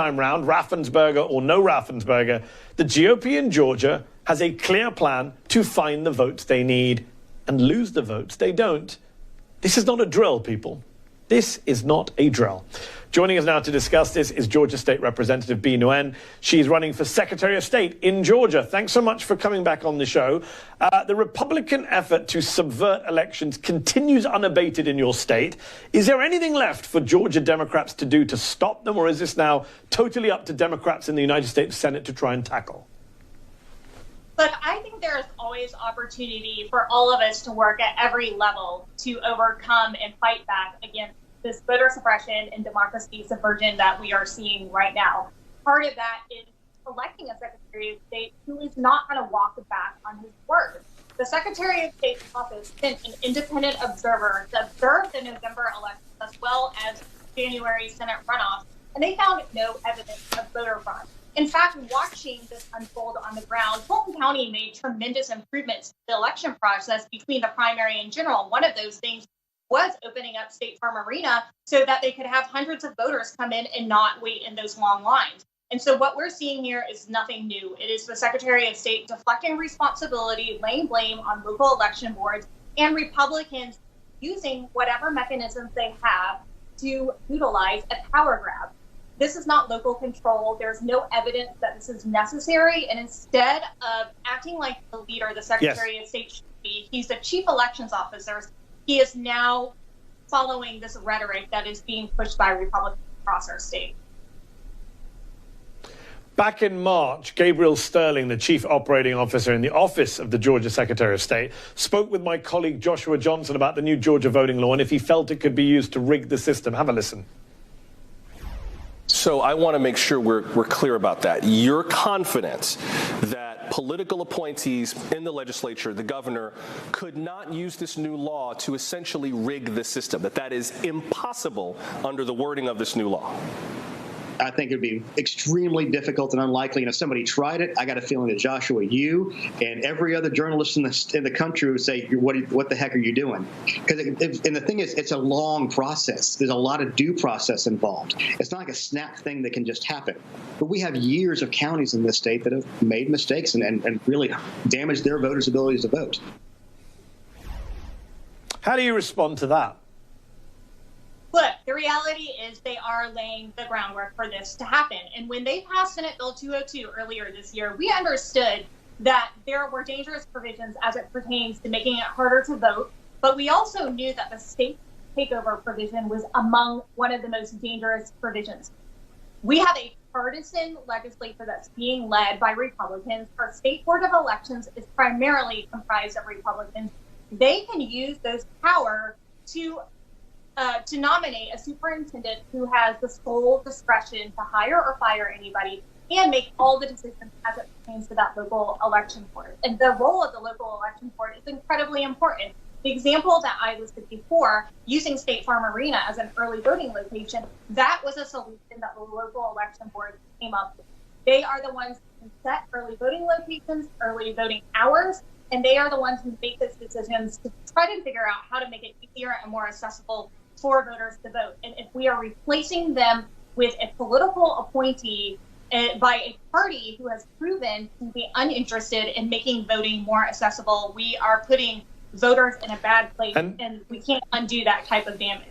time round, Raffensperger or no Raffensperger, the GOP in Georgia has a clear plan to find the votes they need and lose the votes they don't. This is not a drill, people. This is not a drill. Joining us now to discuss this is Georgia State Representative Bee Nguyen. She's running for Secretary of State in Georgia. Thanks so much for coming back on the show. The Republican effort to subvert elections continues unabated in your state. Is there anything left for Georgia Democrats to do to stop them, or is this now totally up to Democrats in the United States Senate to try and tackle? Look, I think there is always opportunity for all of us to work at every level to overcome and fight back against this voter suppression and democracy subversion that we are seeing right now. Part of that is electing a Secretary of State who is not going to walk back on his word. The Secretary of State's office sent an independent observer to observe the November elections as well as January Senate runoff, and they found no evidence of voter fraud. In fact, watching this unfold on the ground, Fulton County made tremendous improvements to the election process between the primary and general. One of those things was opening up State Farm Arena so that they could have hundreds of voters come in and not wait in those long lines. And so what we're seeing here is nothing new. It is the Secretary of State deflecting responsibility, laying blame on local election boards, and Republicans using whatever mechanisms they have to utilize a power grab. This is not local control. There's no evidence that this is necessary. And instead of acting like the leader the Secretary of State should be, he's the chief elections officer. He is now following this rhetoric that is being pushed by Republicans across our state. Back in March, Gabriel Sterling, the chief operating officer in the office of the Georgia Secretary of State, spoke with my colleague Joshua Johnson about the new Georgia voting law and if he felt it could be used to rig the system. Have a listen. So I want to make sure we're clear about that. Your confidence that political appointees in the legislature, the governor, could not use this new law to essentially rig the system, that is impossible under the wording of this new law? I think it would be extremely difficult and unlikely. And if somebody tried it, I got a feeling that Joshua, you and every other journalist in the country would say, what the heck are you doing? And the thing is, it's a long process. There's a lot of due process involved. It's not like a snap thing that can just happen. But we have years of counties in this state that have made mistakes and really damaged their voters' abilities to vote. How do you respond to that? Look, the reality is they are laying the groundwork for this to happen. And when they passed Senate Bill 202 earlier this year, we understood that there were dangerous provisions as it pertains to making it harder to vote. But we also knew that the state takeover provision was among one of the most dangerous provisions. We have a partisan legislature that's being led by Republicans. Our state board of elections is primarily comprised of Republicans. They can use those power to nominate a superintendent who has the sole discretion to hire or fire anybody and make all the decisions as it pertains to that local election board. And the role of the local election board is incredibly important. The example that I listed before, using State Farm Arena as an early voting location, that was a solution that the local election board came up with. They are the ones who can set early voting locations, early voting hours, and they are the ones who make those decisions to try to figure out how to make it easier and more accessible for voters to vote. And if we are replacing them with a political appointee by a party who has proven to be uninterested in making voting more accessible, we are putting voters in a bad place, and we can't undo that type of damage.